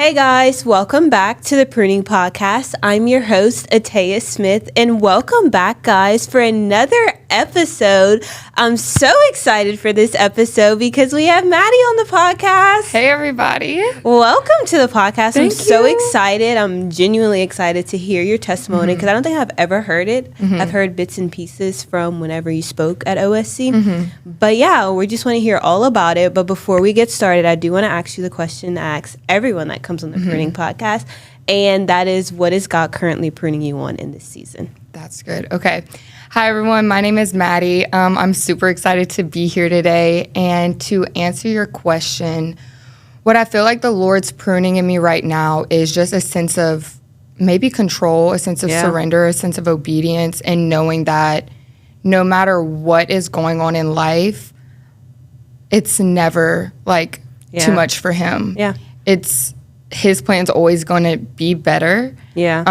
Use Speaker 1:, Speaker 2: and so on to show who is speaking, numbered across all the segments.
Speaker 1: Hey guys, welcome back to the Pruning Podcast. I'm your host, Ataya Smith, and welcome back, guys, for another episode. I'm so excited for this episode because we have Mady on the podcast.
Speaker 2: Hey, everybody.
Speaker 1: Welcome to the podcast.
Speaker 2: Thank
Speaker 1: I'm so
Speaker 2: you.
Speaker 1: excited. I'm genuinely excited to hear your testimony because I don't think I've ever heard it. I've heard bits and pieces from whenever you spoke at OSC. But yeah, we just want to hear all about it. But before we get started, I do want to ask you the question I ask everyone that comes on the Pruning Podcast, and that is, what is God currently pruning you on in this season?
Speaker 2: That's good. Okay. Hi, everyone. My name is Mady. I'm super excited to be here today. And to answer your question, what I feel like the Lord's pruning in me right now is just a sense of maybe control, a sense of surrender, a sense of obedience, and knowing that no matter what is going on in life, it's never like too much for him.
Speaker 1: Yeah.
Speaker 2: It's his plan's always going to be better.
Speaker 1: Yeah.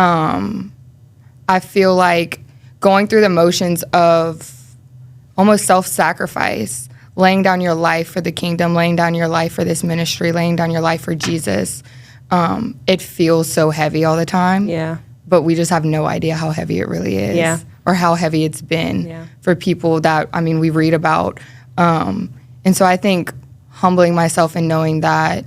Speaker 2: I feel like going through the motions of almost self-sacrifice, laying down your life for the kingdom, laying down your life for this ministry, laying down your life for Jesus, it feels so heavy all the time.
Speaker 1: Yeah.
Speaker 2: But we just have no idea how heavy it really is.
Speaker 1: Yeah.
Speaker 2: Or how heavy it's been
Speaker 1: Yeah.
Speaker 2: for people that, I mean, we read about. And so I think humbling myself and knowing that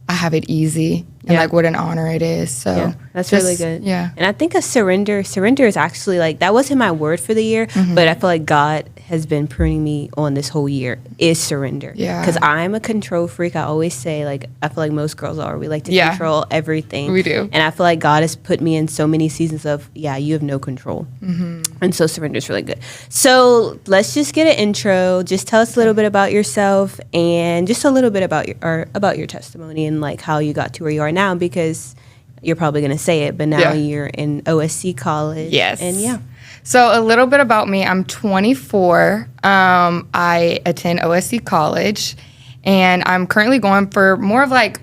Speaker 2: I have it easy and like what an honor it is. So
Speaker 1: yeah, that's really good.
Speaker 2: Yeah.
Speaker 1: And I think a surrender is actually like, that wasn't my word for the year, but I feel like God has been pruning me on this whole year is surrender.
Speaker 2: Yeah.
Speaker 1: Because I'm a control freak. I always say, like, I feel like most girls are. We like to control everything.
Speaker 2: We do.
Speaker 1: And I feel like God has put me in so many seasons of, you have no control. And so surrender is really good. So let's just get an intro. Just tell us a little bit about yourself and just a little bit about your testimony and like how you got to where you are now, because you're probably going to say it, but now you're in OSC college.
Speaker 2: Yes.
Speaker 1: And
Speaker 2: So a little bit about me. I'm 24. I attend OSC college, and I'm currently going for more of like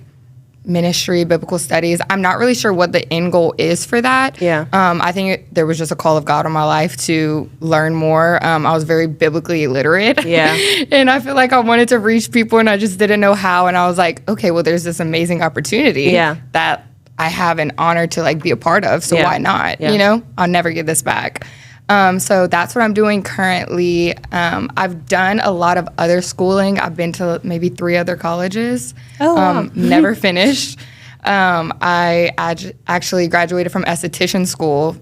Speaker 2: ministry, biblical studies. I'm not really sure what the end goal is for that.
Speaker 1: Yeah.
Speaker 2: I think there was just a call of God on my life to learn more. I was very biblically illiterate.
Speaker 1: Yeah.
Speaker 2: And I feel like I wanted to reach people, and I just didn't know how. And I was like, okay, well, there's this amazing opportunity that I have an honor to like be a part of. So why not?
Speaker 1: Yeah.
Speaker 2: You know, I'll never get this back. So that's what I'm doing currently. I've done a lot of other schooling. I've been to maybe 3 other colleges.
Speaker 1: Oh, wow.
Speaker 2: Never finished. I actually graduated from esthetician school.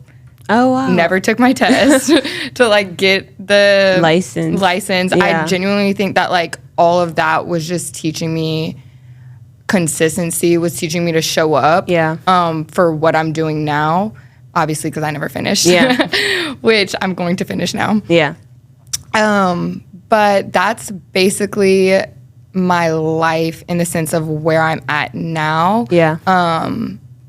Speaker 1: Oh, wow.
Speaker 2: Never took my test to like get the
Speaker 1: License.
Speaker 2: I genuinely think that like all of that was just teaching me consistency, was teaching me to show up for what I'm doing now. Obviously, because I never finished, which I'm going to finish now.
Speaker 1: Yeah.
Speaker 2: But that's basically my life in the sense of where I'm at now.
Speaker 1: Yeah.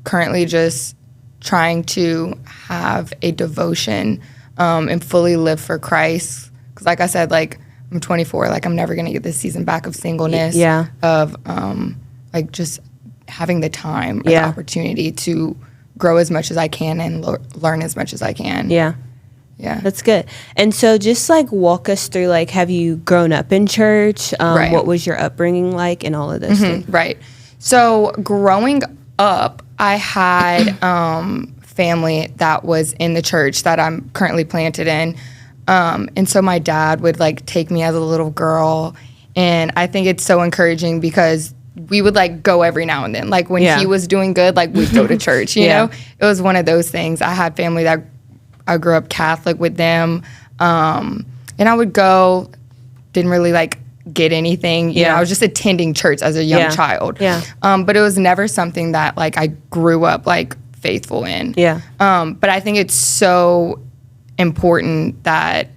Speaker 2: Currently just trying to have a devotion and fully live for Christ. Because like I said, like I'm 24, like I'm never going to get this season back of singleness, of like just having the time or the opportunity to grow as much as I can and learn as much as I can.
Speaker 1: Yeah.
Speaker 2: Yeah.
Speaker 1: That's good. And so just like walk us through, like, have you grown up in church?
Speaker 2: Right.
Speaker 1: What was your upbringing like and all of those things?
Speaker 2: Right. So growing up, I had family that was in the church that I'm currently planted in. And so my dad would like take me as a little girl. And I think it's so encouraging because we would like go every now and then. Like when he was doing good, like we'd go to church, you know? It was one of those things. I had family that I grew up Catholic with them. And I would go, didn't really like get anything. You know, I was just attending church as a young child.
Speaker 1: Yeah.
Speaker 2: But it was never something that like I grew up like faithful in.
Speaker 1: Yeah.
Speaker 2: But I think it's so important that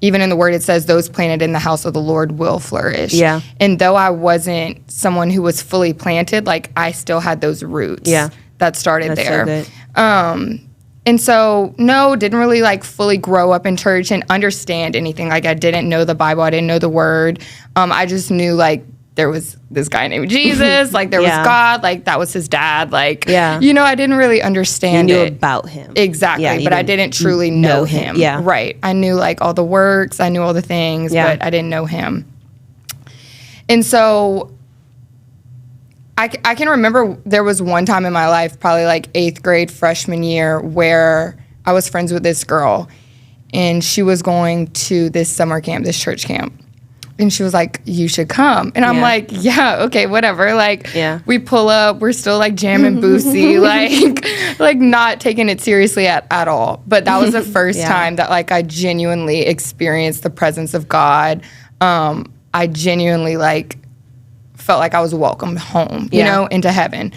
Speaker 2: even in the word, it says those planted in the house of the Lord will flourish.
Speaker 1: Yeah.
Speaker 2: And though I wasn't someone who was fully planted, like I still had those roots that started there.
Speaker 1: So good.
Speaker 2: And so, no, didn't really like fully grow up in church and understand anything. Like I didn't know the Bible. I didn't know the word. I just knew like there was this guy named Jesus, like there was God, like that was his dad, like, you know, I didn't really understand
Speaker 1: you knew
Speaker 2: it.
Speaker 1: about him.
Speaker 2: Exactly, but I didn't truly know him.
Speaker 1: Yeah.
Speaker 2: Right. I knew like all the works, I knew all the things, but I didn't know him. And so I can remember there was one time in my life, probably like 8th grade, freshman year, where I was friends with this girl, and she was going to this summer camp, this church camp. And she was like, you should come. And I'm like, yeah, okay, whatever. Like, we pull up, we're still like jamming Boosie, like not taking it seriously at all. But that was the first time that like I genuinely experienced the presence of God. I genuinely like felt like I was welcomed home, you know, into heaven.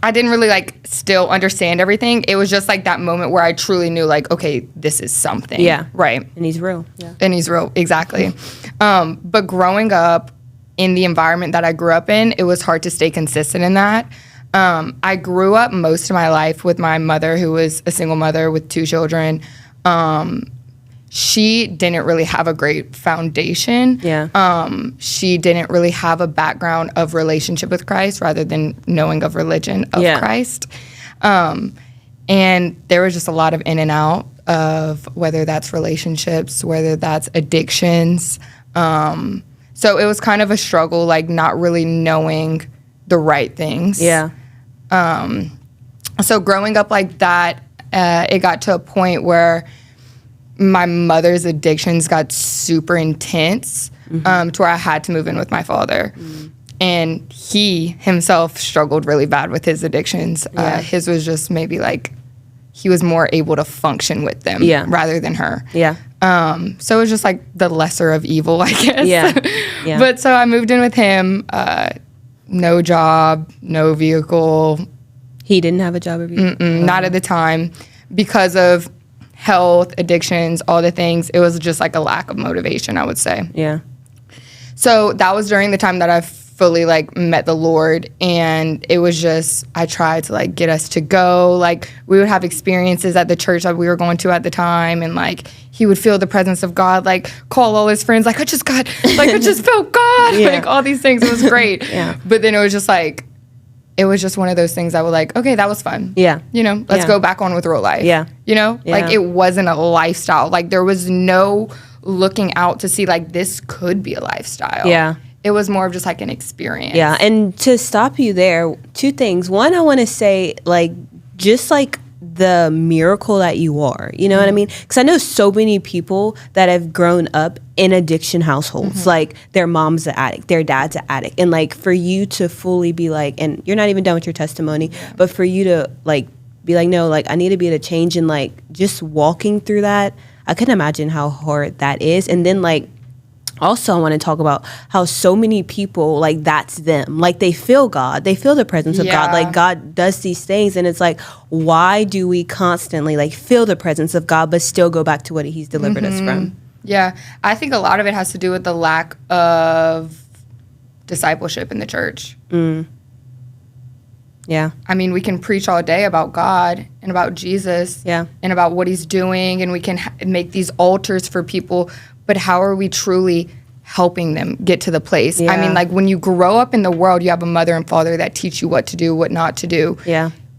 Speaker 2: I didn't really like still understand everything. It was just like that moment where I truly knew like, okay, this is something. Yeah. Right.
Speaker 1: And he's real. Yeah.
Speaker 2: And he's real. Exactly. But growing up in the environment that I grew up in, it was hard to stay consistent in that. I grew up most of my life with my mother, who was a single mother with 2 children. She didn't really have a great foundation. She didn't really have a background of relationship with Christ rather than knowing of religion of Christ. And there was just a lot of in and out of whether that's relationships, whether that's addictions. So it was kind of a struggle, like not really knowing the right things. So growing up like that, it got to a point where my mother's addictions got super intense to where I had to move in with my father. And he himself struggled really bad with his addictions. His was just maybe like he was more able to function with them rather than her. So it was just like the lesser of evil, I guess. But so I moved in with him, no job, no vehicle.
Speaker 1: He didn't have a job or vehicle?
Speaker 2: Not at the time. Because of health, addictions, all the things, it was just like a lack of motivation, I would say. So that was during the time that I fully like met the Lord, and it was just, I tried to like get us to go. Like we would have experiences at the church that we were going to at the time, and like he would feel the presence of God, like call all his friends, like I just felt God, like all these things. It was great. But then it was just like, it was just one of those things I was like, okay, that was fun. You know, let's go back on with real life. You know, like it wasn't a lifestyle. Like there was no looking out to see like this could be a lifestyle. It was more of just like an experience.
Speaker 1: And to stop you there, 2 things. One, I want to say like, just like the miracle that you are, you know what I mean? Because I know so many people that have grown up in addiction households, like their mom's an addict, their dad's an addict, and like for you to fully be like, and you're not even done with your testimony, but for you to like be like, no, like I need to be able to change, and like just walking through that, I couldn't imagine how hard that is. And then like also, I want to talk about how so many people, like, that's them. Like, they feel God. They feel the presence of God. Like, God does these things. And it's like, why do we constantly, like, feel the presence of God but still go back to what he's delivered us from?
Speaker 2: Yeah. I think a lot of it has to do with the lack of discipleship in the church. I mean, we can preach all day about God and about Jesus and about what he's doing, and we can make these altars for people, but how are we truly helping them get to the place? I mean, like when you grow up in the world, you have a mother and father that teach you what to do, what not to do.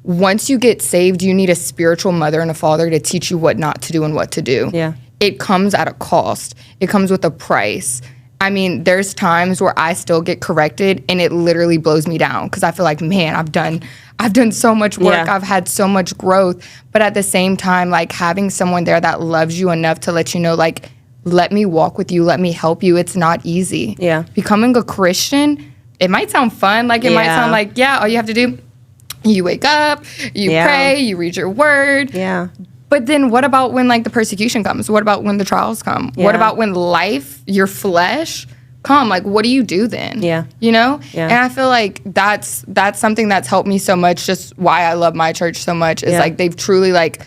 Speaker 2: Once you get saved, you need a spiritual mother and a father to teach you what not to do and what to do. It comes at a cost. It comes with a price. I mean, there's times where I still get corrected and it literally blows me down because I feel like, man, I've done so much work. I've had so much growth. But at the same time, like having someone there that loves you enough to let you know, like, let me walk with you, let me help you. It's not easy. Becoming a Christian, it might sound fun. Like it might sound like, all you have to do, you wake up, you pray, you read your word. But then what about when like the persecution comes? What about when the trials come? What about when life, your flesh come? Like, what do you do then? You know? And I feel like that's something that's helped me so much. Just why I love my church so much is like they've truly like,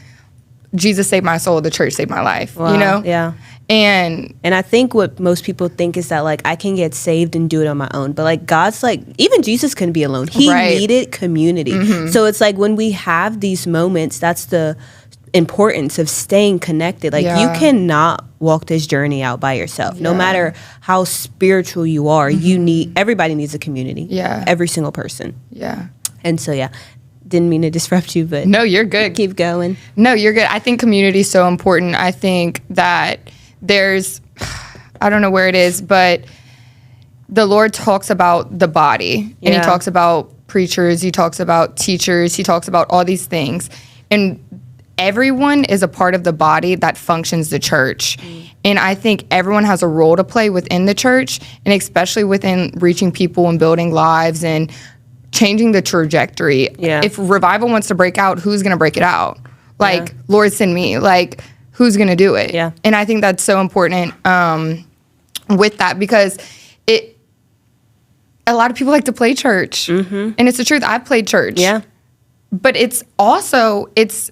Speaker 2: Jesus saved my soul, the church saved my life. You know? And
Speaker 1: I think what most people think is that like I can get saved and do it on my own, but like God's like, even Jesus couldn't be alone. He needed community. So it's like when we have these moments, that's the importance of staying connected. Like you cannot walk this journey out by yourself. No matter how spiritual you are, everybody needs a community. Every single person. And so didn't mean to disrupt you, but
Speaker 2: no, you're good.
Speaker 1: Keep going.
Speaker 2: No, you're good. I think community is so important. I think that there's, I don't know where it is, but the Lord talks about the body, and he talks about preachers, he talks about teachers, he talks about all these things. And everyone is a part of the body that functions the church. And I think everyone has a role to play within the church, and especially within reaching people and building lives and changing the trajectory. If revival wants to break out, who's going to break it out? Like, Lord, send me. Like, who's going to do it? And I think that's so important with that, because a lot of people like to play church. And it's the truth. I've played church. But it's also, it's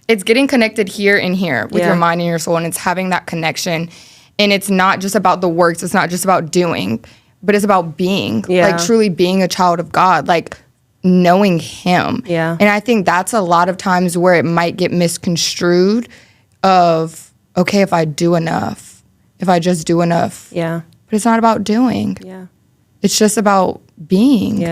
Speaker 2: getting connected here and here with your mind and your soul, and it's having that connection. And it's not just about the works. It's not just about doing, but it's about being, like truly being a child of God, like knowing him. And I think that's a lot of times where it might get misconstrued of, okay, if I do enough, if I just do enough. But it's not about doing. It's just about being.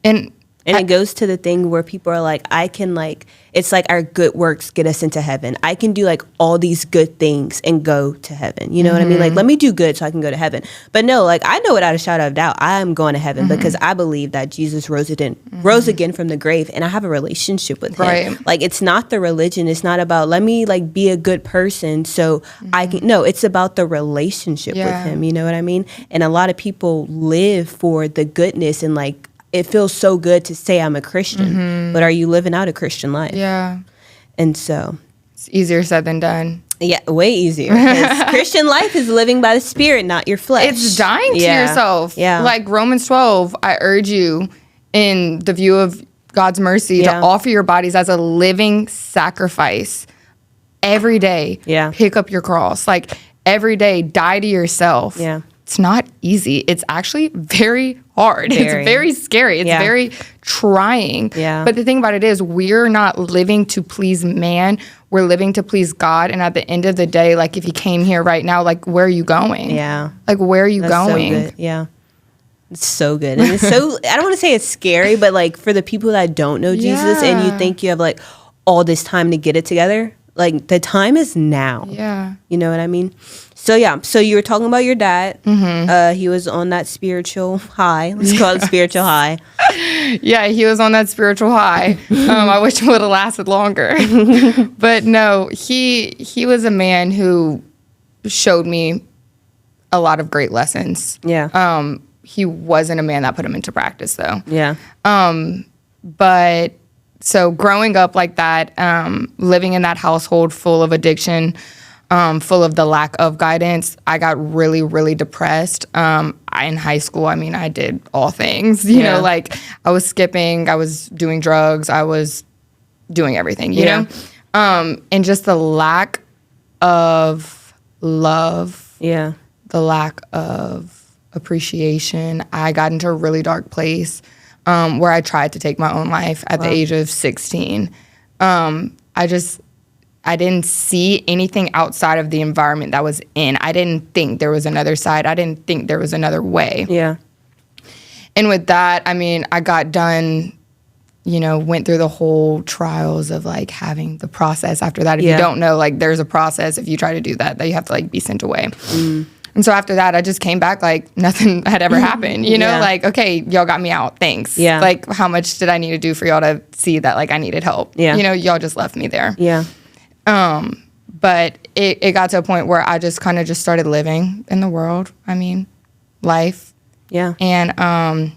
Speaker 2: And it goes to the thing where people are like, I can like, it's like our good works get us into heaven. I can do like all these good things and go to heaven. You know what I mean? Like, let me do good so I can go to heaven. But no, like, I know without a shadow of doubt, I am going to heaven because I believe that Jesus rose again from the grave, and I have a relationship with him. Like, it's not the religion. It's not about, let me like be a good person so I can, no, it's about the relationship with him. You know what I mean? And a lot of people live for the goodness, and like, it feels so good to say I'm a Christian, but are you living out a Christian life? And so it's easier said than done.
Speaker 1: Yeah, way easier. Christian life is living by the Spirit, not your flesh.
Speaker 2: It's dying to yourself. Like Romans 12, I urge you, in the view of God's mercy, to offer your bodies as a living sacrifice every day. Pick up your cross. Like, every day, die to yourself. It's not easy. It's actually very hard. It's very scary. It's very trying. But the thing about it is, we're not living to please man. We're living to please God. And at the end of the day, like, if you came here right now, like, where are you going? Like, where are you going?
Speaker 1: So good. It's so good. And it's so, I don't want to say it's scary, but like, for the people that don't know Jesus and you think you have like all this time to get it together, like, the time is now. You know what I mean? So so you were talking about your dad. He was on that spiritual high. Let's call it spiritual high.
Speaker 2: He was on that spiritual high. I wish it would have lasted longer. But no, he was a man who showed me a lot of great lessons. He wasn't a man that put him into practice, though. But so growing up like that, living in that household full of addiction, full of the lack of guidance, I got really, really depressed. In high school, I mean, I did all things, you know, like, I was skipping, I was doing drugs, I was doing everything, you know? And just the lack of love, the lack of appreciation. I got into a really dark place where I tried to take my own life at the age of 16. I didn't see anything outside of the environment that was in. I didn't think there was another side. I didn't think there was another way. And with that, I mean, I got done, you know, went through the whole trials of like having the process after that. If you don't know, like, there's a process if you try to do that you have to like be sent away. And so after that, I just came back like nothing had ever happened, you know, like, okay, y'all got me out. Thanks. Like, how much did I need to do for y'all to see that like I needed help? You know, y'all just left me there. But it got to a point where I just kind of just started living in the world. I mean, life. And I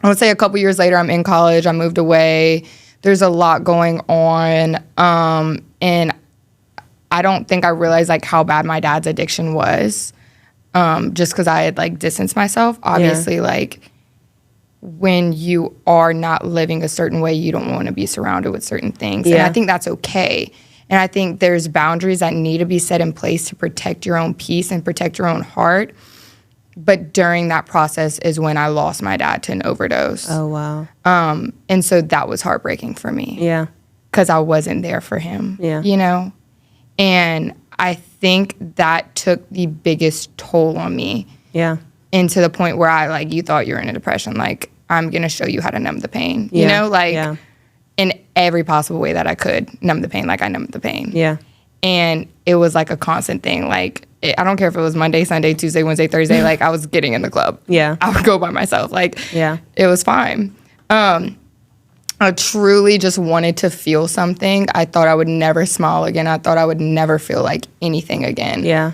Speaker 2: would say a couple years later, I'm in college. I moved away. There's a lot going on. And I don't think I realized like how bad my dad's addiction was. Just because I had like distanced myself. Obviously, like, when you are not living a certain way, you don't want to be surrounded with certain things. And I think that's okay. And I think there's boundaries that need to be set in place to protect your own peace and protect your own heart. But during that process is when I lost my dad to an overdose.
Speaker 1: Oh, wow.
Speaker 2: And so that was heartbreaking for me. Because I wasn't there for him, you know? And I think that took the biggest toll on me. And to the point where you thought you were in a depression. Like, I'm going to show you how to numb the pain, you know? Like, in every possible way that I could numb the pain, like I numbed the pain. And it was like a constant thing. Like, I don't care if it was Monday, Sunday, Tuesday, Wednesday, Thursday. Like, I was getting in the club.
Speaker 1: Yeah.
Speaker 2: I would go by myself. Like,
Speaker 1: yeah.
Speaker 2: It was fine. I truly just wanted to feel something. I thought I would never smile again. I thought I would never feel like anything again.
Speaker 1: Yeah.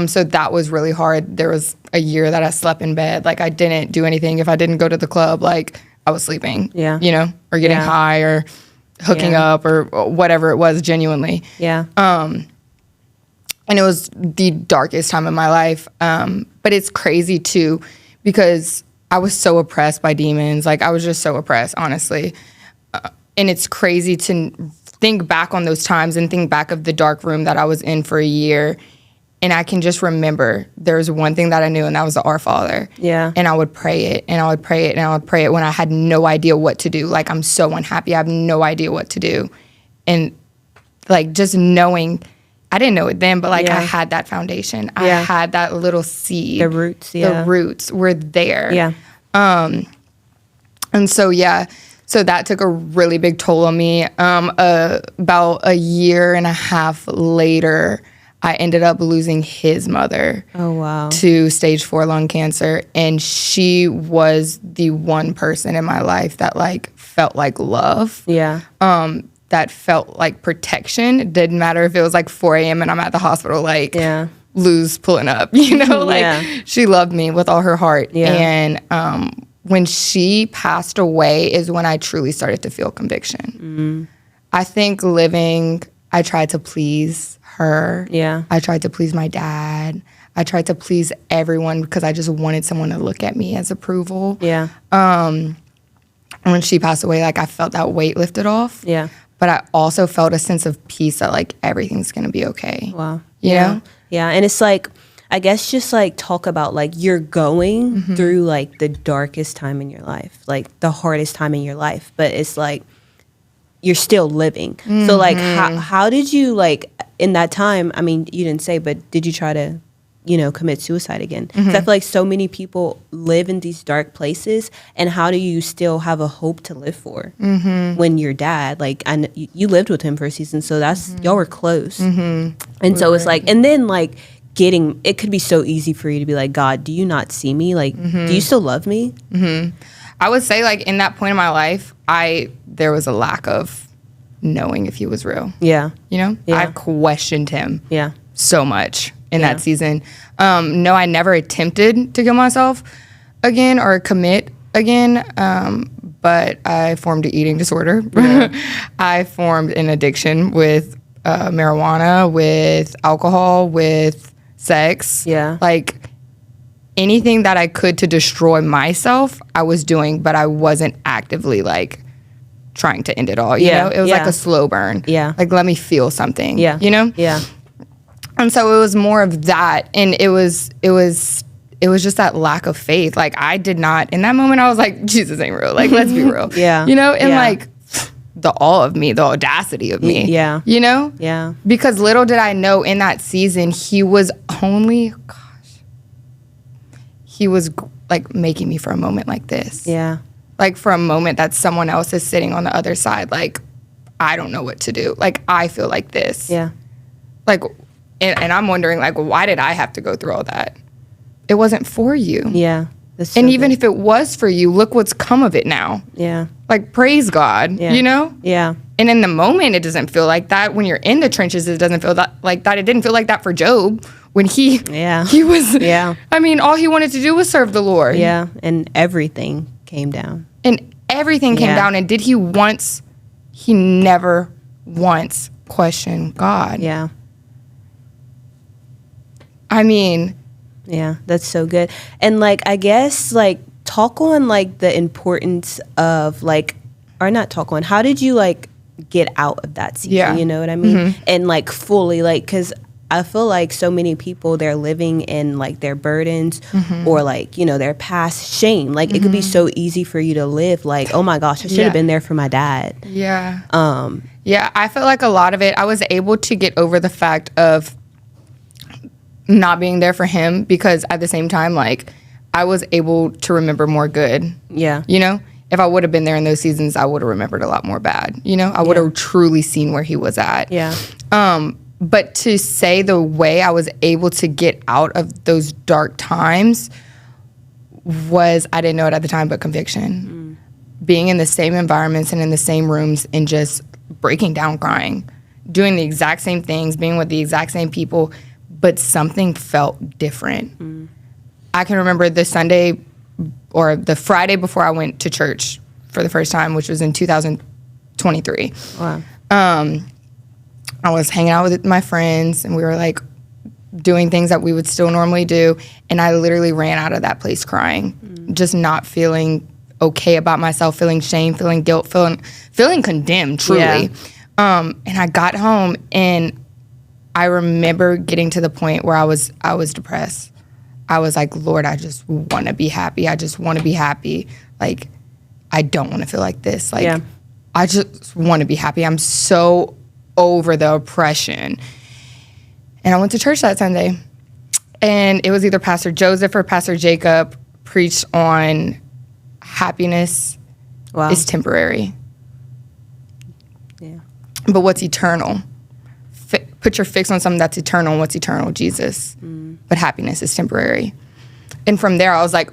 Speaker 2: So that was really hard. There was a year that I slept in bed. Like, I didn't do anything. If I didn't go to the club, like, I was sleeping.
Speaker 1: Yeah.
Speaker 2: You know, or getting high or hooking up or whatever it was, genuinely.
Speaker 1: Yeah.
Speaker 2: And it was the darkest time of my life. But it's crazy, too, because I was so oppressed by demons. Like, I was just so oppressed, honestly. And it's crazy to think back on those times and think back of the dark room that I was in for a year. And I can just remember there was one thing that I knew, and that was the Our Father.
Speaker 1: Yeah.
Speaker 2: And I would pray it, and I would pray it, and I would pray it when I had no idea what to do. Like, I'm so unhappy. I have no idea what to do. And, like, just knowing, I didn't know it then, but, like, I had that foundation. I had that little seed.
Speaker 1: The roots,
Speaker 2: The roots were there.
Speaker 1: Yeah.
Speaker 2: And so, so that took a really big toll on me. About a year and a half later, I ended up losing his mother.
Speaker 1: Oh, wow.
Speaker 2: To stage 4 lung cancer. And she was the one person in my life that, like, felt like love.
Speaker 1: Yeah.
Speaker 2: That felt like protection. It didn't matter if it was like 4 a.m. and I'm at the hospital, like, Lou's pulling up, you know? Like, she loved me with all her heart. Yeah. And when she passed away is when I truly started to feel conviction. I think I tried to please her. Yeah. I tried to please my dad. I tried to please everyone because I just wanted someone to look at me as approval. Yeah. And when she passed away, like, I felt that weight lifted off. Yeah. But I also felt a sense of peace that, like, everything's going to be okay. Wow. You know?
Speaker 1: Yeah. And it's like, I guess just, like, talk about, like, you're going through, like, the darkest time in your life, like, the hardest time in your life. But it's like, you're still living. So, like, how did you, like, in that time, I mean, you didn't say, but did you try to, you know, commit suicide again? Because I feel like so many people live in these dark places, and how do you still have a hope to live for when your dad, like, you lived with him for a season, so that's, y'all were close. And so it's like, and then, like, it could be so easy for you to be like, God, do you not see me? Like, do you still love me?
Speaker 2: I would say, like, in that point in my life, there was a lack of knowing if he was real. Yeah. You know? Yeah. I questioned him so much in that season. No, I never attempted to kill myself again or commit again, but I formed an eating disorder. Yeah. I formed an addiction with marijuana, with alcohol, with sex. Yeah. Like, anything that I could to destroy myself, I was doing, but I wasn't actively, like, trying to end it all. You know? It was like a slow burn. Yeah. Like, let me feel something. Yeah. You know? Yeah. And so it was more of that, and it was just that lack of faith. Like, I did not, in that moment, I was like, Jesus ain't real. Like, let's be real. Yeah. You know? And like, the awe of me, the audacity of me. Yeah. You know? Yeah. Because little did I know in that season, he was like making me for a moment like this. Yeah. Like, for a moment that someone else is sitting on the other side, like, I don't know what to do. Like, I feel like this. Yeah. Like, and I'm wondering, like, why did I have to go through all that? It wasn't for you. Yeah. So and even if it was for you, look what's come of it now. Yeah. Like, praise God, you know? Yeah. And in the moment, it doesn't feel like that. When you're in the trenches, it doesn't feel like that. It didn't feel like that for Job when he was, I mean, all he wanted to do was serve the Lord.
Speaker 1: Yeah. And everything came down.
Speaker 2: And everything came down. And he never once questioned God. Yeah. I mean,
Speaker 1: yeah, that's so good. And, like, I guess, like, talk on, like, the importance of, like, or not talk on, how did you, like, get out of that season? Yeah. You know what I mean? And, like, fully, like, because I feel like so many people, they're living in, like, their burdens or, like, you know, their past shame. Like, it could be so easy for you to live, like, oh my gosh, I should have been there for my dad.
Speaker 2: Yeah. Yeah, I feel like a lot of it, I was able to get over the fact of not being there for him, because at the same time, like, I was able to remember more good. Yeah. You know? If I would have been there in those seasons, I would have remembered a lot more bad. You know? I would have truly seen where he was at. Yeah. But to say the way I was able to get out of those dark times was, I didn't know it at the time, but conviction. Being in the same environments and in the same rooms and just breaking down crying, doing the exact same things, being with the exact same people, but something felt different. I can remember the Sunday or the Friday before I went to church for the first time, which was in 2023.
Speaker 1: Wow.
Speaker 2: I was hanging out with my friends, and we were like doing things that we would still normally do, and I literally ran out of that place crying, just not feeling okay about myself, feeling shame, feeling guilt, feeling condemned, truly. Yeah. And I got home, and I remember getting to the point where I was depressed. I was like, Lord, I just want to be happy. I just want to be happy. Like, I don't want to feel like this. Like, I just want to be happy. I'm so over the oppression. And I went to church that Sunday, and it was either Pastor Joseph or Pastor Jacob preached on happiness is temporary. Yeah. But what's eternal? Put your fix on something that's eternal. And what's eternal? Jesus. But happiness is temporary. And from there, I was like,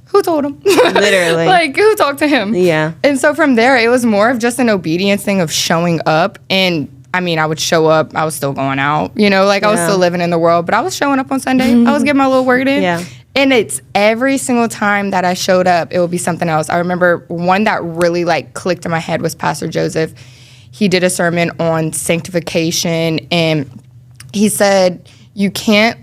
Speaker 2: who told him?
Speaker 1: Literally.
Speaker 2: Like, who talked to him?
Speaker 1: Yeah.
Speaker 2: And so from there, it was more of just an obedience thing of showing up. And I mean, I would show up. I was still going out, you know, like I was still living in the world, but I was showing up on Sunday. I was getting my little word in.
Speaker 1: Yeah.
Speaker 2: And it's every single time that I showed up, it would be something else. I remember one that really like clicked in my head was Pastor Joseph. He did a sermon on sanctification, and he said, you can't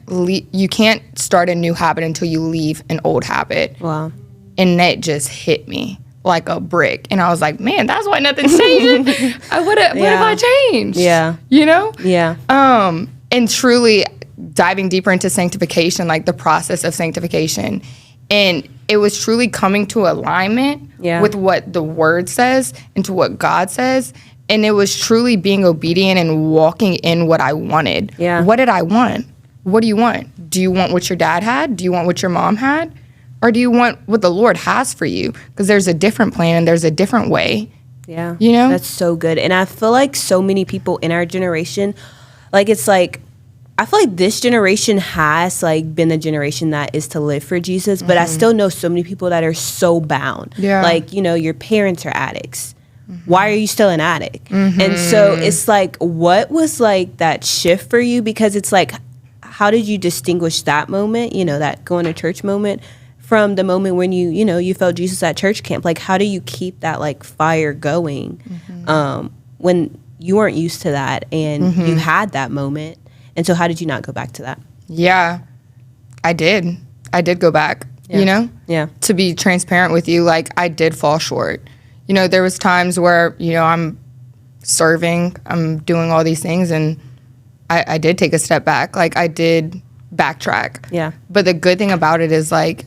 Speaker 2: start a new habit until you leave an old habit.
Speaker 1: Wow.
Speaker 2: And that just hit me like a brick. And I was like, man, that's why nothing's changing. What have I changed?
Speaker 1: Yeah.
Speaker 2: You know?
Speaker 1: Yeah.
Speaker 2: And truly diving deeper into sanctification, like the process of sanctification. And it was truly coming to alignment with what the word says and to what God says. And it was truly being obedient and walking in what I wanted.
Speaker 1: Yeah.
Speaker 2: What did I want? What do you want? Do you want what your dad had? Do you want what your mom had? Or do you want what the Lord has for you? Because there's a different plan and there's a different way.
Speaker 1: Yeah.
Speaker 2: You know?
Speaker 1: That's so good. And I feel like so many people in our generation, like it's like, I feel like this generation has like been the generation that is to live for Jesus, but I still know so many people that are so bound.
Speaker 2: Yeah.
Speaker 1: Like, you know, your parents are addicts. Why are you still an addict? And so it's like, what was like that shift for you? Because it's like, how did you distinguish that moment, you know, that going to church moment from the moment when you felt Jesus at church camp? Like, how do you keep that like fire going when you weren't used to that and you had that moment? And so how did you not go back to that?
Speaker 2: Yeah, I did go back, you know?
Speaker 1: Yeah.
Speaker 2: To be transparent with you, like I did fall short. You know, there was times where, you know, I'm serving, I'm doing all these things, and I did take a step back. Like I did backtrack. Yeah. But the good thing about it is like,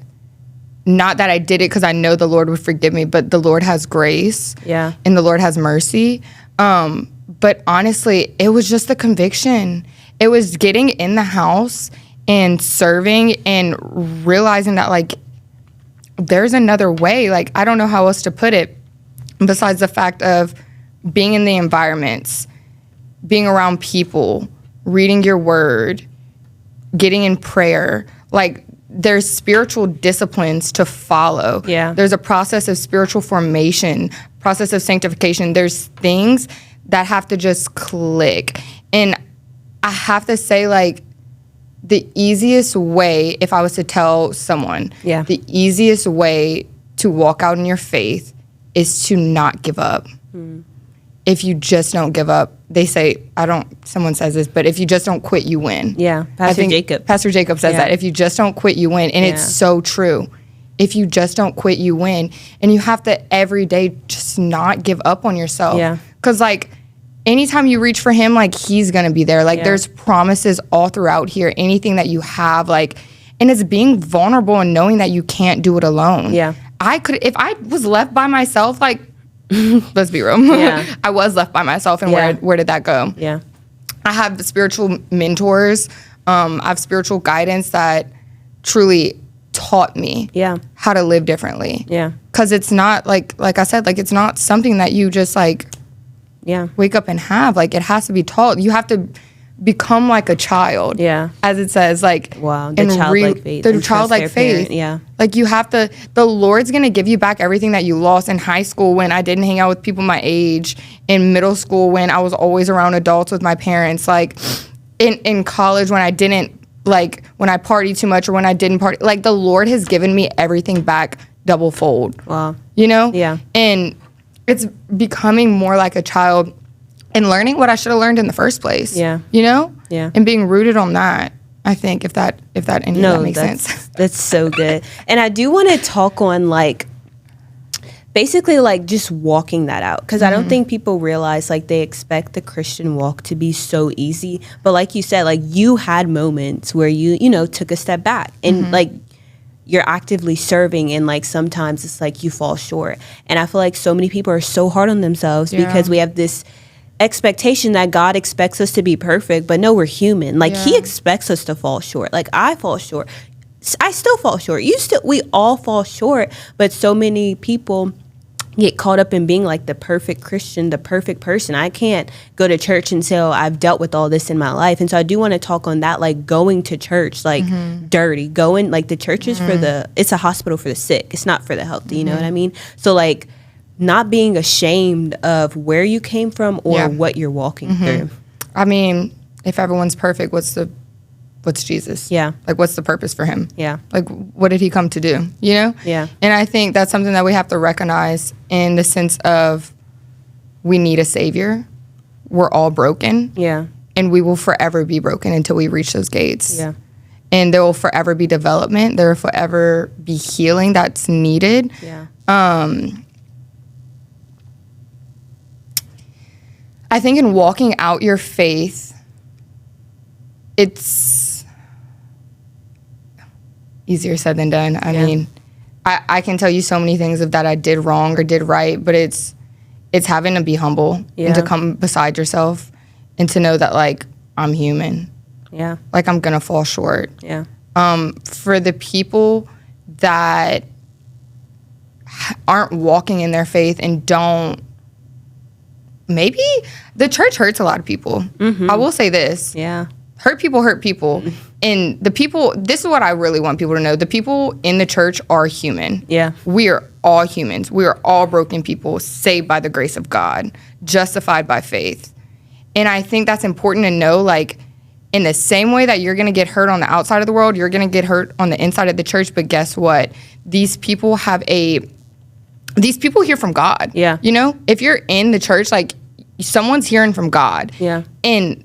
Speaker 2: not that I did it because I know the Lord would forgive me, but the Lord has grace. Yeah. And the Lord has mercy. But honestly, it was just the conviction. It was getting in the house and serving and realizing that like there's another way. Like I don't know how else to put it besides the fact of being in the environments, being around people, reading your word, getting in prayer. Like there's spiritual disciplines to follow. Yeah. There's a process of spiritual formation, process of sanctification. There's things that have to just click. And I have to say, like, the easiest way, if I was to tell someone, the easiest way to walk out in your faith is to not give up. If you just don't give up, they say, someone says this, but if you just don't quit, you win. Yeah, Pastor Jacob says that. If you just don't quit, you win. And it's so true. If you just don't quit, you win. And you have to every day just not give up on yourself. Yeah. Because, like, anytime you reach for him, like, he's going to be there. Like, there's promises all throughout here. Anything that you have, like, and it's being vulnerable and knowing that you can't do it alone. Yeah. If I was left by myself, like, let's be real. Yeah. I was left by myself, and where did that go? Yeah. I have spiritual mentors. I have spiritual guidance that truly taught me how to live differently. Yeah. Because it's not, like I said, like, it's not something that you just, like, wake up and have. Like, it has to be taught. You have to become like a child.
Speaker 1: Yeah.
Speaker 2: As it says, like,
Speaker 1: wow, the childlike faith.
Speaker 2: The childlike faith.
Speaker 1: Yeah.
Speaker 2: Like, you have to, the Lord's going to give you back everything that you lost in high school when I didn't hang out with people my age, in middle school when I was always around adults with my parents, like, in college when I didn't, like, when I partied too much or when I didn't party. Like, the Lord has given me everything back double fold.
Speaker 1: Wow.
Speaker 2: You know?
Speaker 1: Yeah. And
Speaker 2: it's becoming more like a child and learning what I should have learned in the first place.
Speaker 1: Yeah.
Speaker 2: You know?
Speaker 1: Yeah.
Speaker 2: And being rooted on that, I think, if that makes sense.
Speaker 1: That's so good. And I do want to talk on, like, basically, like, just walking that out. Because I don't think people realize, like, they expect the Christian walk to be so easy. But like you said, like, you had moments where you know, took a step back. And, like, you're actively serving, and, like, sometimes it's like you fall short. And I feel like so many people are so hard on themselves because we have this expectation that God expects us to be perfect, but no, we're human. Like, he expects us to fall short. Like, I fall short. I still fall short. We all fall short, but so many people get caught up in being like the perfect Christian, the perfect person. I can't go to church until I've dealt with all this in my life. And so I do want to talk on that, like, going to church, like, dirty, going, like, the church is it's a hospital for the sick. It's not for the healthy. You know what I mean? So, like, not being ashamed of where you came from or what you're walking through.
Speaker 2: I mean, if everyone's perfect, what's Jesus?
Speaker 1: Yeah.
Speaker 2: Like, what's the purpose for him?
Speaker 1: Yeah.
Speaker 2: Like, what did he come to do? You know?
Speaker 1: Yeah.
Speaker 2: And I think that's something that we have to recognize in the sense of we need a savior. We're all broken.
Speaker 1: Yeah.
Speaker 2: And we will forever be broken until we reach those gates.
Speaker 1: Yeah.
Speaker 2: And there will forever be development. There will forever be healing that's needed.
Speaker 1: Yeah.
Speaker 2: I think in walking out your faith, it's easier said than done. I mean, I can tell you so many things of that I did wrong or did right, but it's having to be humble and to come beside yourself and to know that, like, I'm human.
Speaker 1: Yeah.
Speaker 2: Like, I'm going to fall short.
Speaker 1: Yeah.
Speaker 2: For the people that aren't walking in their faith and don't, maybe the church hurts a lot of people. I will say this.
Speaker 1: Yeah.
Speaker 2: Hurt people. And the people, this is what I really want people to know. The people in the church are human.
Speaker 1: Yeah.
Speaker 2: We are all humans. We are all broken people, saved by the grace of God, justified by faith. And I think that's important to know, like, in the same way that you're going to get hurt on the outside of the world, you're going to get hurt on the inside of the church. But guess what? These people hear from God.
Speaker 1: Yeah.
Speaker 2: You know, if you're in the church, like, someone's hearing from God.
Speaker 1: Yeah.
Speaker 2: And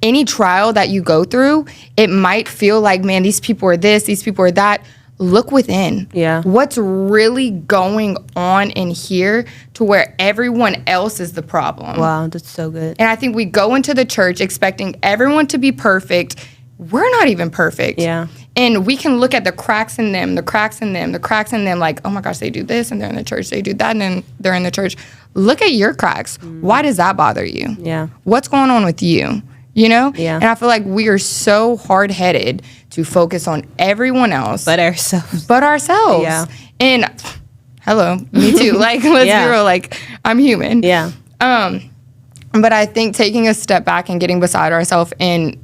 Speaker 2: any trial that you go through, it might feel like, man, these people are this, these people are that. Look within.
Speaker 1: Yeah.
Speaker 2: What's really going on in here to where everyone else is the problem?
Speaker 1: Wow, that's so good.
Speaker 2: And I think we go into the church expecting everyone to be perfect. We're not even perfect.
Speaker 1: Yeah.
Speaker 2: And we can look at the cracks in them, like, oh my gosh, they do this and they're in the church. They do that and then they're in the church. Look at your cracks. Why does that bother you?
Speaker 1: Yeah.
Speaker 2: What's going on with you? You know?
Speaker 1: Yeah.
Speaker 2: And I feel like we are so hard-headed to focus on everyone else.
Speaker 1: But ourselves.
Speaker 2: Yeah. And hello, me too. Like, let's be real. Like, I'm human.
Speaker 1: Yeah.
Speaker 2: But I think taking a step back and getting beside ourselves, and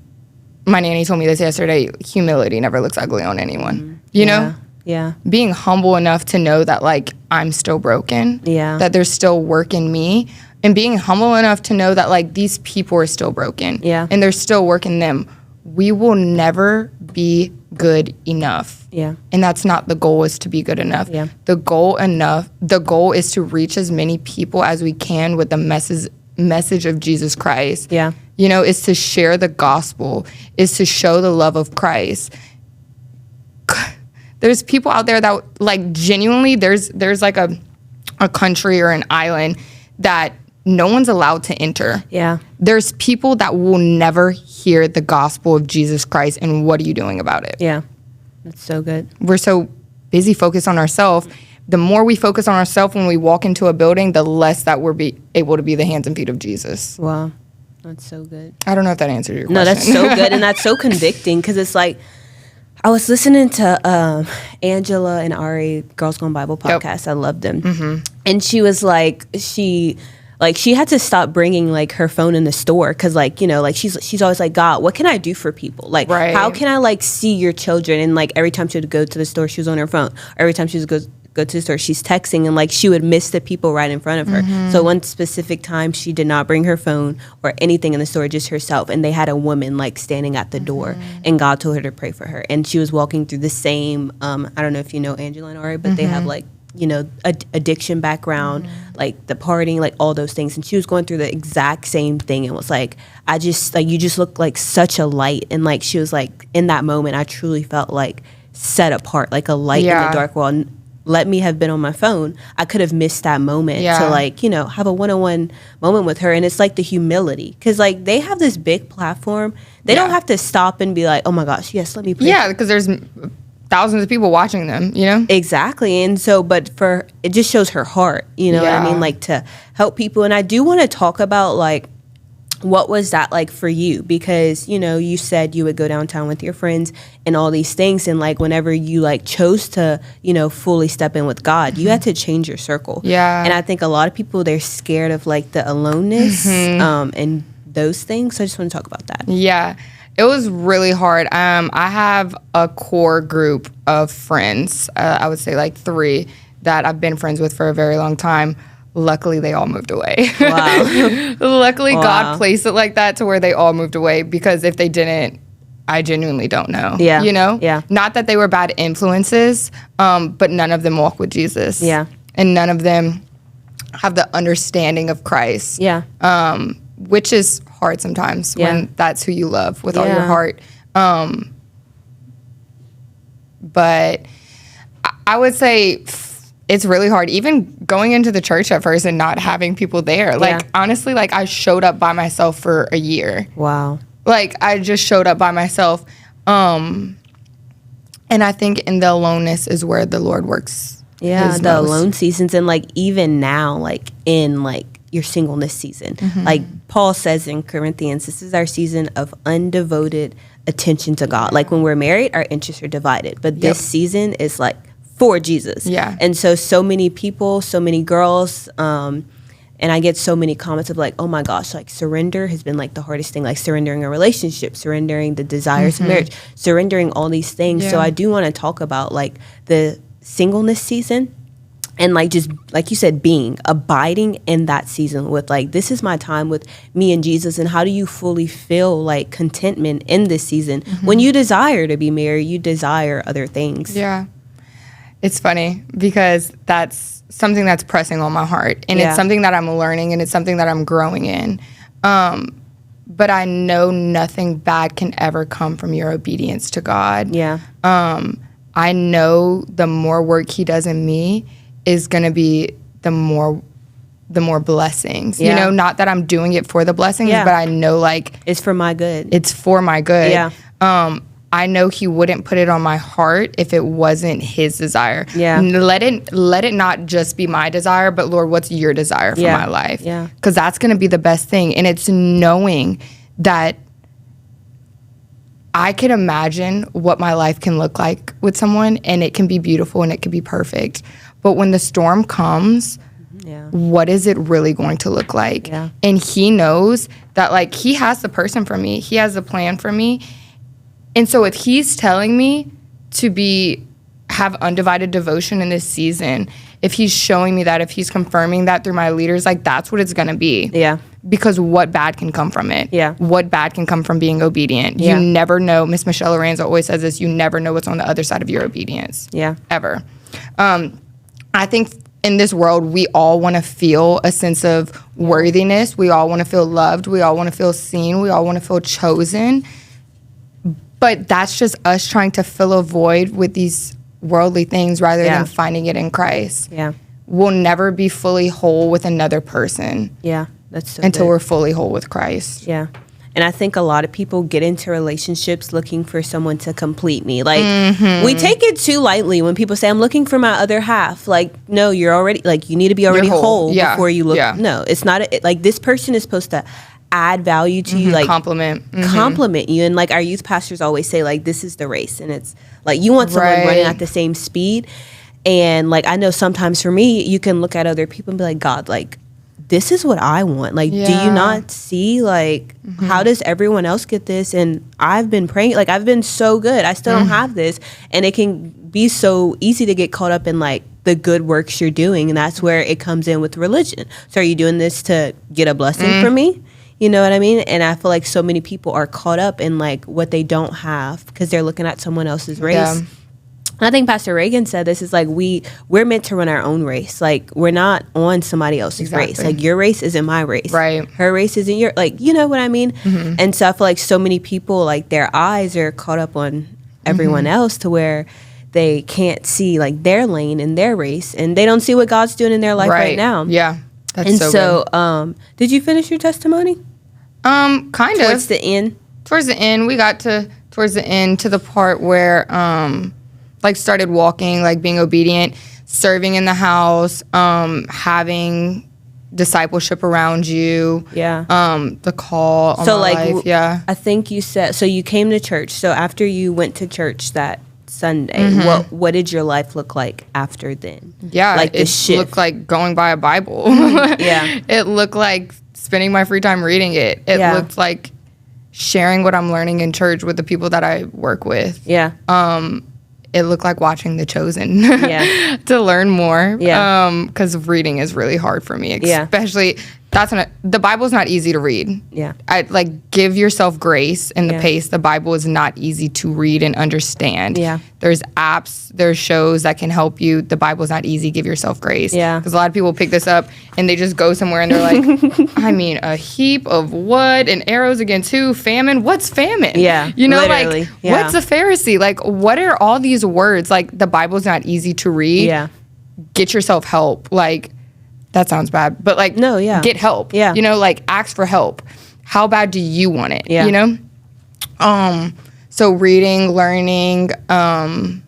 Speaker 2: my nanny told me this yesterday, humility never looks ugly on anyone. You know?
Speaker 1: Yeah.
Speaker 2: Being humble enough to know that, like, I'm still broken.
Speaker 1: Yeah.
Speaker 2: That there's still work in me. And being humble enough to know that, like, these people are still broken. Yeah. And there's still work in them. We will never be good enough.
Speaker 1: Yeah.
Speaker 2: And that's not the goal, is to be good enough.
Speaker 1: Yeah.
Speaker 2: The goal is to reach as many people as we can with the message of Jesus Christ. Yeah. You know, is to share the gospel, is to show the love of Christ. There's people out there that, like, genuinely, there's like a country or an island that no one's allowed to enter. Yeah. There's people that will never hear the gospel of Jesus Christ, and what are you doing about it?
Speaker 1: Yeah. That's so good.
Speaker 2: We're so busy focused on ourselves. The more we focus on ourselves when we walk into a building, the less that we're able to be the hands and feet of Jesus.
Speaker 1: Wow. That's so good.
Speaker 2: I don't know if that answered your question.
Speaker 1: No, that's so good, and that's so convicting, because it's like, I was listening to Angela and Ari, Girls Gone Bible podcast. Yep. I love them. Mm-hmm. And she was like, like she had to stop bringing like her phone in the store because like, you know, like she's always like, God, what can I do for people? Like, how can I like see your children? And like every time she would go to the store, she was on her phone. Every time she would go to the store, she's texting, and like she would miss the people right in front of her. So one specific time she did not bring her phone or anything in the store, just herself, and they had a woman like standing at the door, and God told her to pray for her. And she was walking through the same I don't know if you know Angela and Ari, but they have like, you know, addiction background, like the partying, like all those things, and she was going through the exact same thing, and was like, I just like, you just look like such a light. And like she was like, in that moment I truly felt like set apart, like a light in the dark world. Let me have been on my phone, I could have missed that moment to like, you know, have a one-on-one moment with her. And it's like the humility, because like they have this big platform, they don't have to stop and be like, oh my gosh, yes, let me pray.
Speaker 2: Because there's thousands of people watching them, you know.
Speaker 1: Exactly. And so, but for it just shows her heart, you know what I mean, like to help people. And I do want to talk about like, what was that like for you? Because, you know, you said you would go downtown with your friends and all these things. And like whenever you like chose to, you know, fully step in with God, you had to change your circle. Yeah. And I think a lot of people, they're scared of like the aloneness and those things. So I just want to talk about that.
Speaker 2: Yeah. It was really hard. I have a core group of friends, I would say like 3 that I've been friends with for a very long time. Luckily, they all moved away. Wow. Luckily, God placed it like that to where they all moved away, because if they didn't, I genuinely don't know. Yeah. You know? Yeah. Not that they were bad influences, but none of them walk with Jesus. Yeah. And none of them have the understanding of Christ. Yeah. Which is hard sometimes when that's who you love with all your heart. But I would say it's really hard, even going into the church at first and not having people there. Like, honestly, like I showed up by myself for a year. Wow. Like I just showed up by myself. And I think in the aloneness is where the Lord works. Yeah, the alone
Speaker 1: seasons. And like even now, like in like your singleness season, like Paul says in Corinthians, this is our season of undevoted attention to God. Like when we're married, our interests are divided. But this season is like for Jesus. Yeah. And so many people, so many girls, and I get so many comments of like, oh my gosh, like surrender has been like the hardest thing, like surrendering a relationship, surrendering the desires of marriage, surrendering all these things. So I do want to talk about like the singleness season, and like just like you said, abiding in that season with like, this is my time with me and Jesus. And how do you fully feel like contentment in this season when you desire to be married, you desire other things?
Speaker 2: Yeah. It's funny because that's something that's pressing on my heart, and it's something that I'm learning, and it's something that I'm growing in. But I know nothing bad can ever come from your obedience to God. Yeah. I know the more work he does in me is going to be the more blessings. You know, not that I'm doing it for the blessings, but I know like
Speaker 1: it's for my good.
Speaker 2: It's for my good. Yeah. I know he wouldn't put it on my heart if it wasn't his desire. Yeah. Let it not just be my desire, but Lord, what's your desire for my life? Yeah. Because that's going to be the best thing. And it's knowing that I can imagine what my life can look like with someone, and it can be beautiful and it can be perfect. But when the storm comes, what is it really going to look like? Yeah. And he knows that like he has the person for me. He has a plan for me. And so if he's telling me to have undivided devotion in this season, if he's showing me that, if he's confirming that through my leaders, like that's what it's going to be. Yeah. Because what bad can come from it? Yeah. What bad can come from being obedient? Yeah. You never know. Miss Michelle Lorenzo always says this, you never know what's on the other side of your obedience. Yeah. Ever. I think in this world, we all want to feel a sense of worthiness. We all want to feel loved. We all want to feel seen. We all want to feel chosen. But that's just us trying to fill a void with these worldly things rather than finding it in Christ. Yeah. We'll never be fully whole with another person. Yeah, that's so until we're fully whole with Christ.
Speaker 1: Yeah. And I think a lot of people get into relationships looking for someone to complete me. Like, we take it too lightly when people say, I'm looking for my other half. Like, no, you're already, like, you need to be already whole before you look. Yeah. No, it's not, like, this person is supposed to add value to you, like compliment you. And like our youth pastors always say, like, this is the race, and it's like you want someone running at the same speed. And like I know sometimes for me, you can look at other people and be like, God, like this is what I want. Like, do you not see, like, how does everyone else get this? And I've been praying, like, I've been so good. I still don't have this. And it can be so easy to get caught up in, like, the good works you're doing. And that's where it comes in with religion. So are you doing this to get a blessing from me? You know what I mean? And I feel like so many people are caught up in, like, what they don't have because they're looking at someone else's race. Yeah. I think Pastor Reagan said this is like we're meant to run our own race. Like, we're not on somebody else's race. Like, your race isn't my race. Right. Her race isn't your, like, you know what I mean? And so I feel like so many people, like, their eyes are caught up on everyone else to where they can't see, like, their lane and their race, and they don't see what God's doing in their life right now.
Speaker 2: Yeah. That's
Speaker 1: and so did you finish your testimony?
Speaker 2: Kind of.
Speaker 1: Towards the end?
Speaker 2: Towards the end. We got towards the end to the part where like, started walking, like, being obedient, serving in the house, having discipleship around you. Yeah. The call on my life. Yeah.
Speaker 1: I think you said, so you came to church. So after you went to church that Sunday, what did your life look like after then?
Speaker 2: Yeah.
Speaker 1: Like, the shift.
Speaker 2: Looked like going by a Bible. Yeah. It looked like spending my free time reading it. It looked like sharing what I'm learning in church with the people that I work with. Yeah. It looked like watching The Chosen to learn more. Yeah. Because reading is really hard for me, especially the Bible's not easy to read. Yeah. Give yourself grace in the pace. The Bible is not easy to read and understand. Yeah. There's apps, there's shows that can help you. The Bible's not easy. Give yourself grace. Yeah. Because a lot of people pick this up and they just go somewhere and they're like, I mean, a heap of what and arrows against who? Famine? What's famine? Yeah. You know, literally. What's a Pharisee? Like, what are all these words? Like, the Bible's not easy to read. Yeah. Get yourself help. Like, that sounds bad, but, like, no, get help. Yeah. You know, like, ask for help. How bad do you want it? Yeah. You know? So reading, learning, and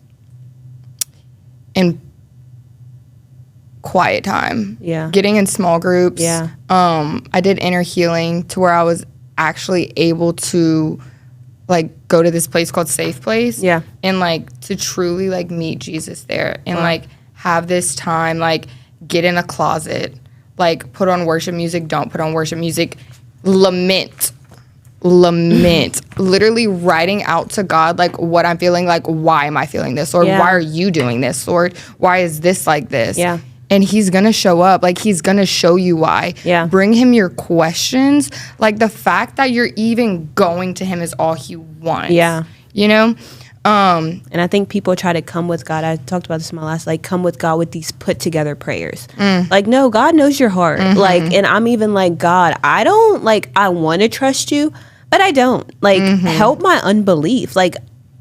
Speaker 2: quiet time. Yeah. Getting in small groups. Yeah. I did inner healing to where I was actually able to, like, go to this place called Safe Place. Yeah. And, like, to truly, like, meet Jesus there and, like, have this time, like, get in a closet, like, put on worship music, don't put on worship music, lament, literally writing out to God, like, what I'm feeling, like, why am I feeling this? Or why are you doing this? Lord, why is this like this? Yeah. And he's going to show up. Like, he's going to show you why. Yeah. Bring him your questions. Like, the fact that you're even going to him is all he wants. Yeah. You know? And
Speaker 1: I think people try to come with God. I talked about this in my last, like, come with God with these put together prayers. Like, no, God knows your heart. Like, and I'm even like, God, I don't, like, I want to trust you, but I don't. Like, help my unbelief. Like,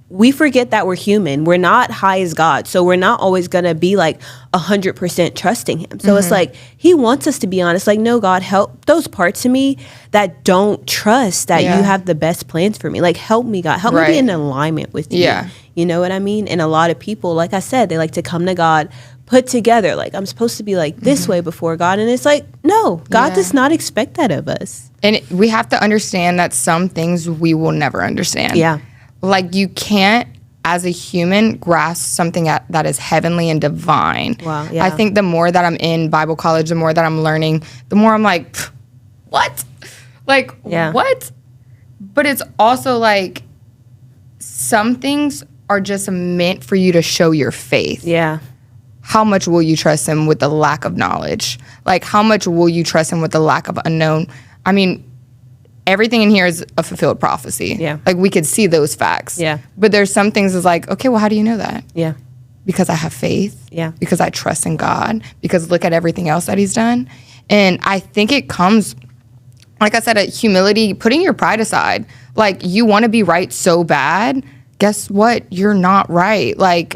Speaker 1: we forget that we're human. We're not high as God. So we're not always going to be, like, 100% trusting him. So it's like, he wants us to be honest. Like, no, God, help those parts of me that don't trust that you have the best plans for me. Like, help me, God. Help me be in alignment with you. Yeah. You know what I mean? And a lot of people, like I said, they like to come to God put together. Like, I'm supposed to be, like, this way before God. And it's like, no, God does not expect that of us.
Speaker 2: And we have to understand that some things we will never understand. Yeah. Like, you can't, as a human, grasp something that is heavenly and divine. Wow, yeah. I think the more that I'm in Bible college, the more that I'm learning, the more I'm like, what? Like, what? But it's also like, some things are just meant for you to show your faith. Yeah. How much will you trust him with the lack of knowledge? Like, how much will you trust him with the lack of unknown? I mean, everything in here is a fulfilled prophecy. Yeah. Like, we could see those facts. Yeah. But there's some things that's like, okay, well, how do you know that? Yeah. Because I have faith. Yeah. Because I trust in God. Because look at everything else that he's done. And I think it comes, like I said, humility, putting your pride aside. Like, you want to be right so bad. Guess what? You're not right. Like,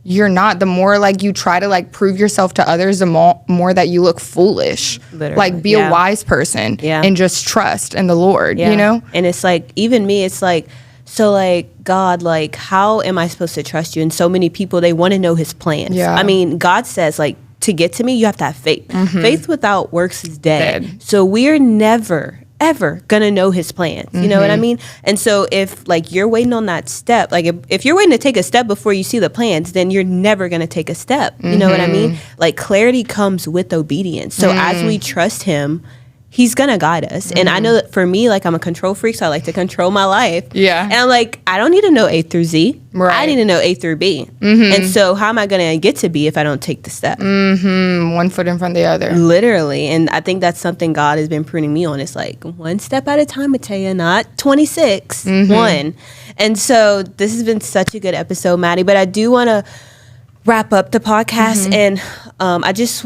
Speaker 2: you're not. The more, like, you try to, like, prove yourself to others, the more that you look foolish. Literally. Like, be a wise person and just trust in the Lord, you know?
Speaker 1: And it's like, even me, it's like, so, like, God, like, how am I supposed to trust you? And so many people, they want to know his plans. Yeah. I mean, God says, like, to get to me, you have to have faith. Faith without works is dead. So we're never, ever gonna know his plans. You know what I mean? And so if like you're waiting on that step, like if you're waiting to take a step before you see the plans, then you're never gonna take a step. You know what I mean? Like clarity comes with obedience. So as we trust him, he's gonna guide us. And I know that for me, like I'm a control freak, so I like to control my life.
Speaker 2: Yeah.
Speaker 1: And I'm like, I don't need to know A through Z.
Speaker 2: Right.
Speaker 1: I need to know A through B. And so how am I gonna get to B if I don't take the step?
Speaker 2: One foot in front of the other.
Speaker 1: Literally. And I think that's something God has been pruning me on. It's like one step at a time, I tell you, not 26, one. And so this has been such a good episode, Mady, but I do want to wrap up the podcast. And I just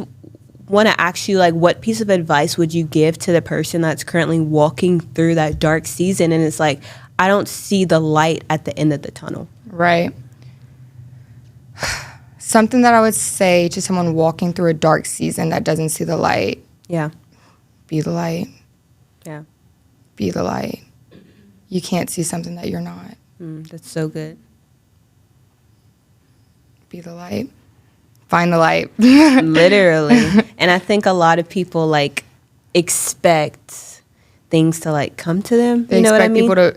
Speaker 1: want to ask you, like, what piece of advice would you give to the person that's currently walking through that dark season and it's like, I don't see the light at the end of the tunnel?
Speaker 2: Right. Something that I would say to someone walking through a dark season that doesn't see the light.
Speaker 1: Yeah.
Speaker 2: Be the light.
Speaker 1: Yeah.
Speaker 2: Be the light. You can't see something that you're not.
Speaker 1: That's so good.
Speaker 2: Be the light. Find the light.
Speaker 1: Literally. And I think a lot of people like expect things to like come to them.
Speaker 2: They
Speaker 1: you know what I mean?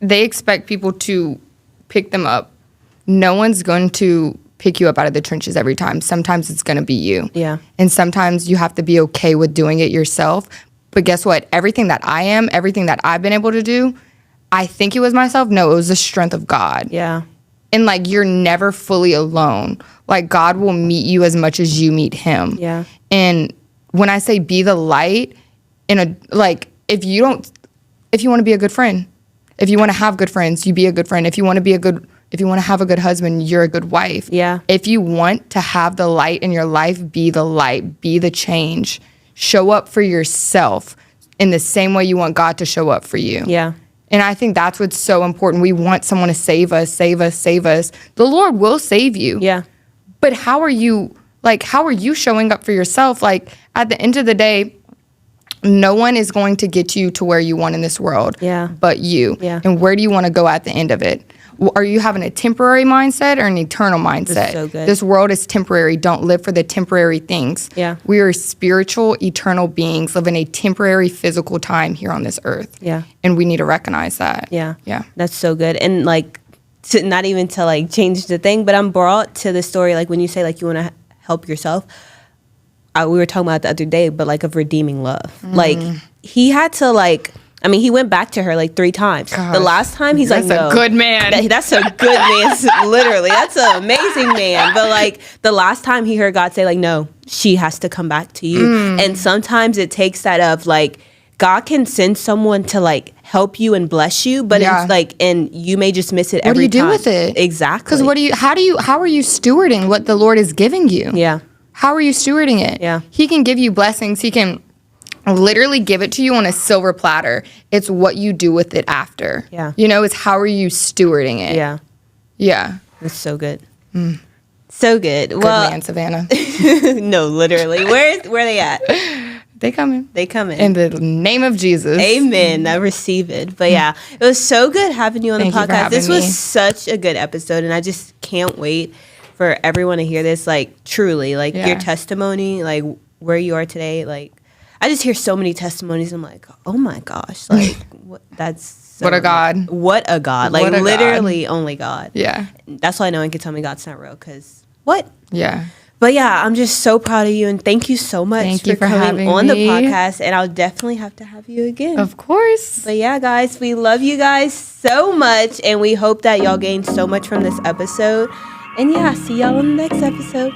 Speaker 2: They expect people to pick them up. No one's going to pick you up out of the trenches every time. Sometimes it's going to be you.
Speaker 1: Yeah.
Speaker 2: And sometimes you have to be okay with doing it yourself. But guess what? Everything that I am, everything that I've been able to do, I think it was myself. No, it was the strength of God.
Speaker 1: Yeah.
Speaker 2: And like, you're never fully alone. Like, God will meet you as much as you meet him.
Speaker 1: Yeah.
Speaker 2: And when I say be the light, if you want to be a good friend, if you want to have good friends, you be a good friend. If you want to have a good husband, you're a good wife.
Speaker 1: Yeah.
Speaker 2: If you want to have the light in your life, be the light, be the change. Show up for yourself in the same way you want God to show up for you.
Speaker 1: Yeah.
Speaker 2: And I think that's what's so important. We want someone to save us, save us, save us. The Lord will save you.
Speaker 1: Yeah.
Speaker 2: But how are you showing up for yourself? Like, at the end of the day, no one is going to get you to where you want in this world but you.
Speaker 1: Yeah.
Speaker 2: And where do you want to go at the end of it? Are you having a temporary mindset or an eternal mindset?
Speaker 1: That's so good.
Speaker 2: This world is temporary. Don't live for the temporary things.
Speaker 1: Yeah.
Speaker 2: We are spiritual, eternal beings living a temporary physical time here on this earth.
Speaker 1: Yeah.
Speaker 2: And we need to recognize that.
Speaker 1: Yeah.
Speaker 2: Yeah.
Speaker 1: That's so good. And like, not even to like change the thing, but I'm brought to the story, like when you say like you want to help yourself, we were talking about it the other day, but like of redeeming love. Like he had to like, I mean, he went back to her like 3 times.
Speaker 2: Gosh.
Speaker 1: The last time he's like, no.
Speaker 2: That's a good man.
Speaker 1: That's a good man. Literally. That's an amazing man. But like the last time he heard God say like, no, she has to come back to you. And sometimes it takes that of like, God can send someone to like help you and bless you, but it's like, and you may just miss it every time.
Speaker 2: What do you do with it?
Speaker 1: Exactly.
Speaker 2: Because how are you stewarding what the Lord is giving you?
Speaker 1: Yeah.
Speaker 2: How are you stewarding it?
Speaker 1: Yeah.
Speaker 2: He can give you blessings. He can literally give it to you on a silver platter. It's what you do with it after.
Speaker 1: Yeah.
Speaker 2: You know, it's how are you stewarding it?
Speaker 1: Yeah.
Speaker 2: Yeah.
Speaker 1: It's so good. So good.
Speaker 2: Good man, Savannah.
Speaker 1: No, literally. Where are they at?
Speaker 2: They coming.
Speaker 1: They coming.
Speaker 2: In the name of Jesus.
Speaker 1: Amen. I receive it. But yeah, it was so good having you on
Speaker 2: Thank
Speaker 1: the
Speaker 2: you for
Speaker 1: podcast.
Speaker 2: having
Speaker 1: This was
Speaker 2: me.
Speaker 1: such a good episode, and I just can't wait for everyone to hear this. Like, truly, like your testimony, like where you are today. Like, I just hear so many testimonies. I'm like, oh my gosh, like that's so
Speaker 2: What a God.
Speaker 1: What a God. Like
Speaker 2: What a
Speaker 1: literally only God.
Speaker 2: Yeah.
Speaker 1: That's why no one can tell me God's not real. Because what?
Speaker 2: Yeah.
Speaker 1: But yeah, I'm just so proud of you, and thank you so much
Speaker 2: Thank you for
Speaker 1: coming
Speaker 2: having
Speaker 1: on the
Speaker 2: me.
Speaker 1: podcast. And I'll definitely have to have you again.
Speaker 2: Of course.
Speaker 1: But yeah, guys, we love you guys so much, and we hope that y'all gained so much from this episode. And yeah, see y'all in the next episode.